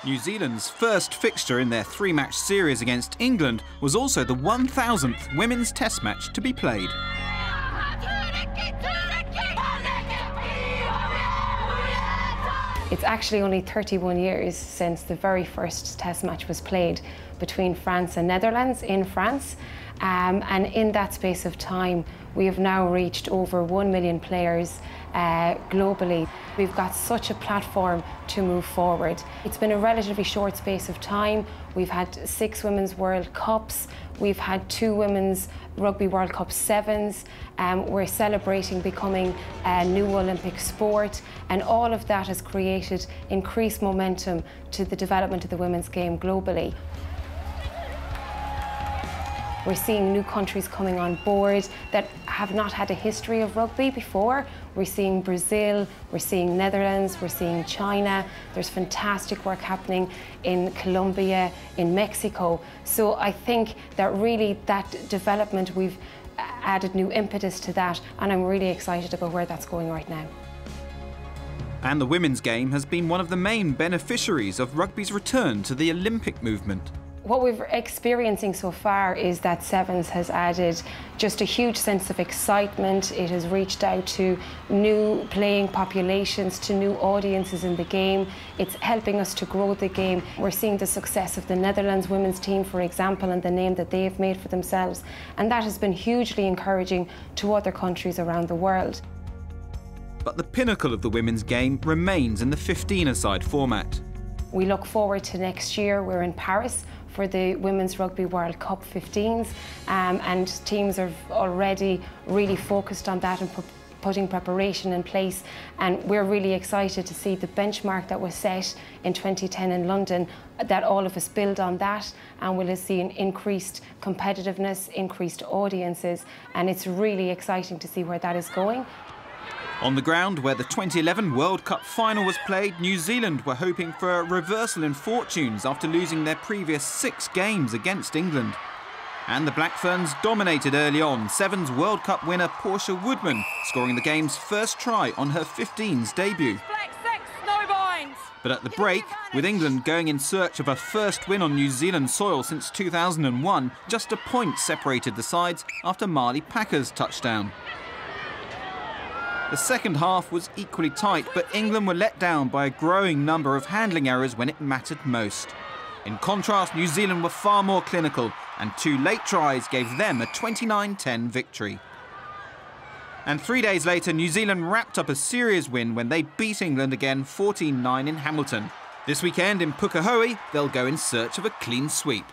New Zealand's first fixture in their three-match series against England was also the 1000th women's test match to be played. It's actually only 31 years since the very first test match was played between France and Netherlands in France. And in that space of time, we have now reached over 1 million players globally. We've got such a platform to move forward. It's been a relatively short space of time. We've had 6 Women's World Cups. We've had 2 Women's Rugby World Cup sevens. We're celebrating becoming a new Olympic sport, and all of that has created increased momentum to the development of the women's game globally. We're seeing new countries coming on board that have not had a history of rugby before. We're seeing Brazil, we're seeing Netherlands, we're seeing China. There's fantastic work happening in Colombia, in Mexico. So I think that really that development, we've added new impetus to that, and I'm really excited about where that's going right now. And the women's game has been one of the main beneficiaries of rugby's return to the Olympic movement. What we're experiencing so far is that sevens has added just a huge sense of excitement. It has reached out to new playing populations, to new audiences in the game. It's helping us to grow the game. We're seeing the success of the Netherlands women's team, for example, and the name that they've made for themselves. And that has been hugely encouraging to other countries around the world. But the pinnacle of the women's game remains in the 15-a-side format. We look forward to next year. We're in Paris for the Women's Rugby World Cup 15s, and teams are already really focused on that and putting preparation in place, and we're really excited to see the benchmark that was set in 2010 in London, that all of us build on that, and we'll see an increased competitiveness, increased audiences, and it's really exciting to see where that is going. On the ground where the 2011 World Cup final was played, New Zealand were hoping for a reversal in fortunes after losing their previous 6 games against England. And the Black Ferns dominated early on, Sevens World Cup winner Portia Woodman scoring the game's first try on her 15s debut. Black 6, no binds. But at the break, with England going in search of a first win on New Zealand soil since 2001, just a point separated the sides after Marley Packer's touchdown. The second half was equally tight, but England were let down by a growing number of handling errors when it mattered most. In contrast, New Zealand were far more clinical, and 2 late tries gave them a 29-10 victory. And 3 days later, New Zealand wrapped up a series win when they beat England again 14-9 in Hamilton. This weekend in Pukekohe, they'll go in search of a clean sweep.